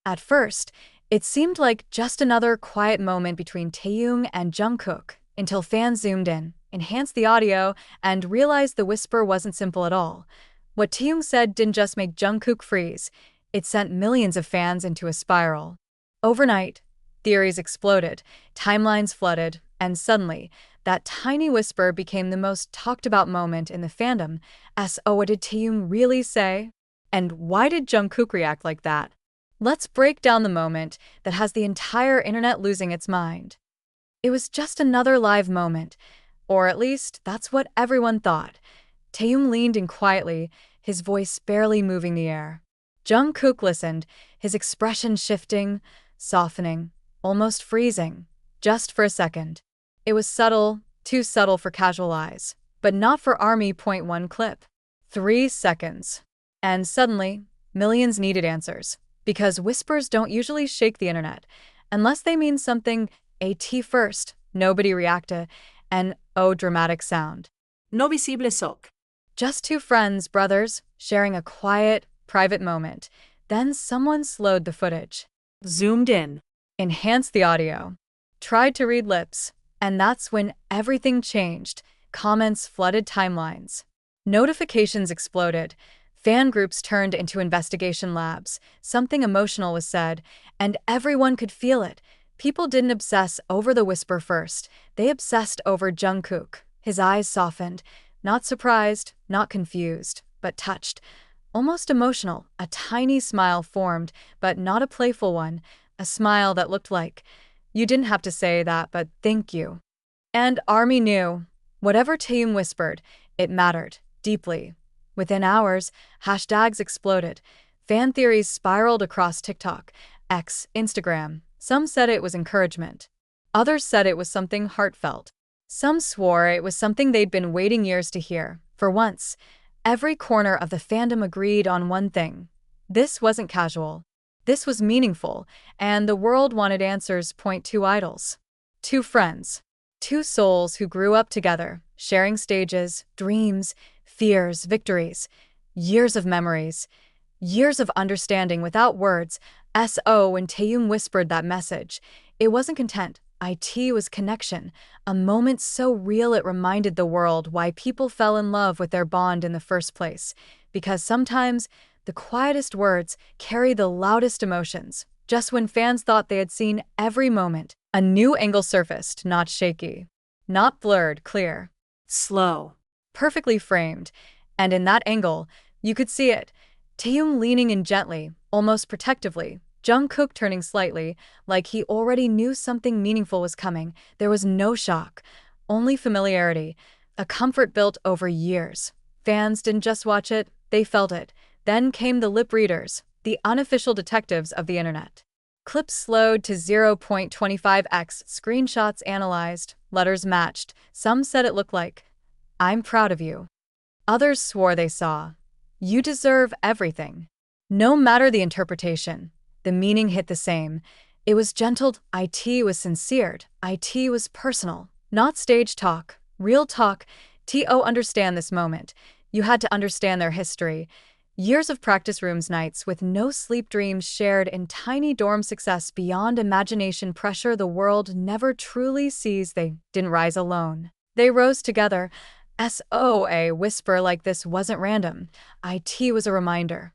At first, it seemed like just another quiet moment between Taehyung and Jungkook until fans zoomed in, enhanced the audio, and realized the whisper wasn't simple at all. What Taehyung said didn't just make Jungkook freeze, it sent millions of fans into a spiral. Overnight, theories exploded, timelines flooded, and suddenly, that tiny whisper became the most talked about moment in the fandom. So what did Taehyung really say? And why did Jungkook react like that? Let's break down the moment that has the entire internet losing its mind. It was just another live moment, or at least that's what everyone thought. Taehyung leaned in quietly, his voice barely moving the air. Jungkook listened, his expression shifting, softening, almost freezing, just for a second. It was subtle, too subtle for casual eyes, but not for Army.1 clip. 3 seconds. And suddenly, millions needed answers, because whispers don't usually shake the internet. Unless they mean something AT first, nobody reacted, and oh dramatic sound. No visible shock. Just two friends, brothers, sharing a quiet, private moment. Then someone slowed the footage, Zoomed in. enhanced the audio, tried to read lips, and that's when everything changed. Comments flooded timelines. Notifications exploded. Fan groups turned into investigation labs. Something emotional was said, and everyone could feel it. People didn't obsess over the whisper first. They obsessed over Jungkook. His eyes softened. Not surprised, not confused, but touched. Almost emotional. A tiny smile formed, but not a playful one. A smile that looked like, "You didn't have to say that, but thank you." And Army knew. Whatever Taehyung whispered, it mattered, deeply. Within hours, hashtags exploded. Fan theories spiraled across TikTok, X, Instagram. Some said it was encouragement. Others said it was something heartfelt. Some swore it was something they'd been waiting years to hear. For once, every corner of the fandom agreed on one thing. This wasn't casual. This was meaningful, and the world wanted answers. Point two idols. Two friends. Two souls who grew up together, sharing stages, dreams, fears, victories, years of memories, years of understanding without words. When Taehyung whispered that message, it wasn't content. It was connection, a moment so real it reminded the world why people fell in love with their bond in the first place. Because sometimes, the quietest words carry the loudest emotions. Just when fans thought they had seen every moment, a new angle surfaced, not shaky, not blurred, clear, Slow. perfectly framed. And in that angle, you could see it. Taehyung leaning in gently, almost protectively. Jungkook turning slightly, like he already knew something meaningful was coming. There was no shock, only familiarity, a comfort built over years. Fans didn't just watch it, they felt it. Then came the lip readers, the unofficial detectives of the internet. Clips slowed to 0.25x, screenshots analyzed, letters matched. Some said it looked like, "I'm proud of you." Others swore they saw, "You deserve everything." No matter the interpretation, the meaning hit the same. It was gentle, it was sincere, it was personal. Not stage talk, real talk. Understand this moment. You had to understand their history. Years of practice rooms nights with no sleep, dreams shared in tiny dorm, success beyond imagination, pressure the world never truly sees. They didn't rise alone. They rose together. A whisper like this wasn't random. It was a reminder.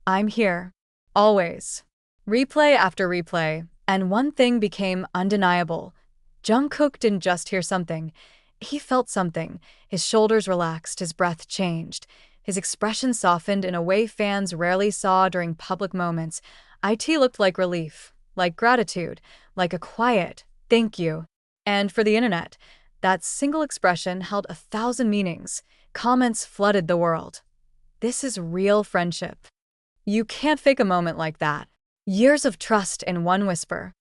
I'm here. Always. Replay after replay, and one thing became undeniable. Jungkook didn't just hear something. He felt something. His shoulders relaxed, his breath changed. His expression softened in a way fans rarely saw during public moments. It looked like relief, like gratitude, like a quiet, "thank you." And for the internet, that single expression held 1,000 meanings. Comments flooded the world. This is real friendship. You can't fake a moment like that. Years of trust in one whisper.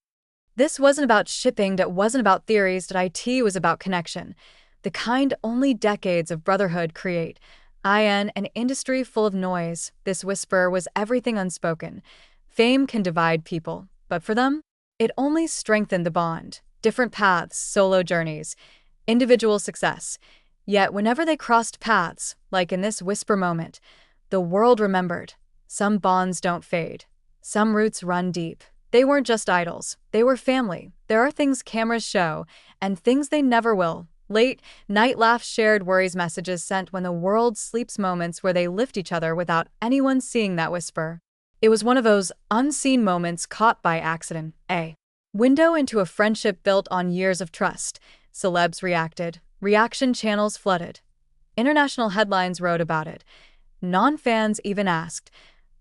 This wasn't about shipping, that wasn't about theories, that it was about connection. The kind only decades of brotherhood create. In an industry full of noise, this whisper was everything unspoken. Fame can divide people, but for them, it only strengthened the bond. Different paths, solo journeys, individual success. Yet whenever they crossed paths, like in this whisper moment, the world remembered. Some bonds don't fade. Some roots run deep. They weren't just idols, they were family. There are things cameras show, and things they never will. Late night laughs, shared worries, messages sent when the world sleeps, moments where they lift each other without anyone seeing that whisper. It was one of those unseen moments caught by accident. A window into a friendship built on years of trust. Celebs reacted. Reaction channels flooded. International headlines wrote about it. Non-fans even asked,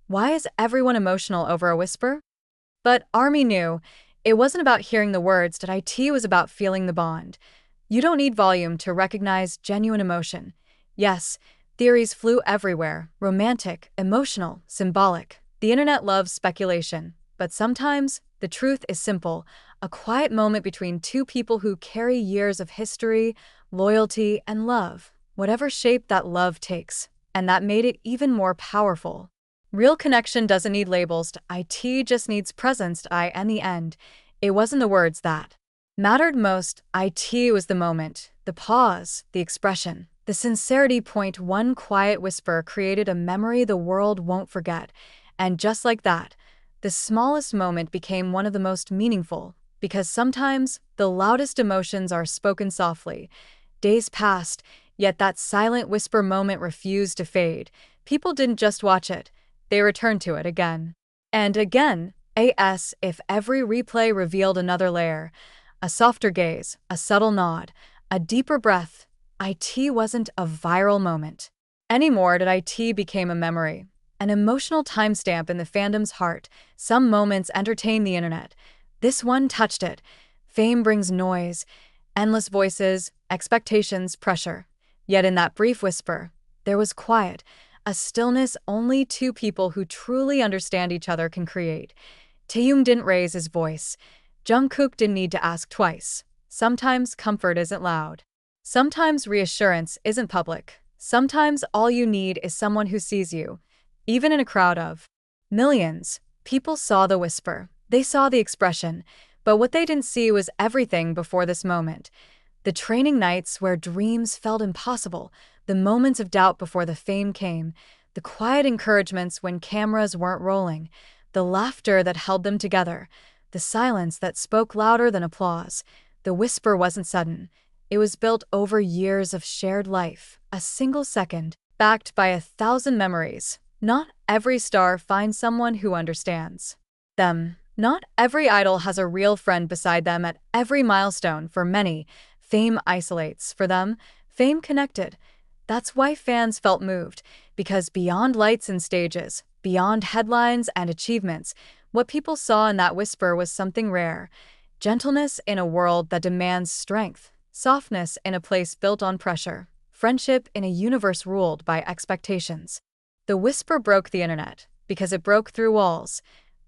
why is everyone emotional over a whisper? But Army knew it wasn't about hearing the words, that it was about feeling the bond. You don't need volume to recognize genuine emotion. Yes, theories flew everywhere, romantic, emotional, symbolic. The internet loves speculation, but sometimes the truth is simple, a quiet moment between two people who carry years of history, loyalty, and love, whatever shape that love takes. And that made it even more powerful. Real connection doesn't need labels, it just needs presence. And the end, it wasn't the words that mattered most, it was the moment, the pause, the expression, the sincerity. Point one quiet whisper created a memory the world won't forget. And just like that, the smallest moment became one of the most meaningful, because sometimes the loudest emotions are spoken softly. Days passed, yet that silent whisper moment refused to fade. People didn't just watch it, they returned to it again and again. As if every replay revealed another layer, a softer gaze, a subtle nod, a deeper breath. It wasn't a viral moment anymore. It became a memory, an emotional timestamp in the fandom's heart. Some moments entertain the internet. This one touched it. Fame brings noise, endless voices, expectations, pressure. Yet in that brief whisper, there was quiet, a stillness only two people who truly understand each other can create. Taehyung didn't raise his voice. Jungkook didn't need to ask twice. Sometimes comfort isn't loud. Sometimes reassurance isn't public. Sometimes all you need is someone who sees you. Even in a crowd of millions, people saw the whisper. They saw the expression. But what they didn't see was everything before this moment. The training nights where dreams felt impossible, the moments of doubt before the fame came, the quiet encouragements when cameras weren't rolling, the laughter that held them together, the silence that spoke louder than applause. The whisper wasn't sudden. It was built over years of shared life, a single second, backed by 1,000 memories. Not every star finds someone who understands them. Not every idol has a real friend beside them at every milestone. For many, fame isolates. For them, fame connected. That's why fans felt moved, because beyond lights and stages, beyond headlines and achievements, what people saw in that whisper was something rare. Gentleness in a world that demands strength, softness in a place built on pressure, friendship in a universe ruled by expectations. The whisper broke the internet, because it broke through walls.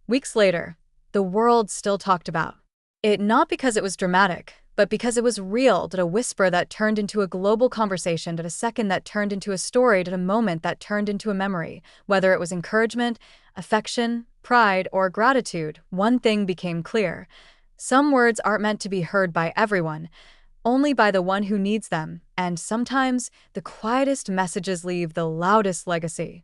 Weeks later, the world still talked about it, not because it was dramatic, but because it was real. Did a whisper that turned into a global conversation, did a second that turned into a story, did a moment that turned into a memory. Whether it was encouragement, affection, pride, or gratitude, one thing became clear. Some words aren't meant to be heard by everyone, only by the one who needs them, and sometimes the quietest messages leave the loudest legacy.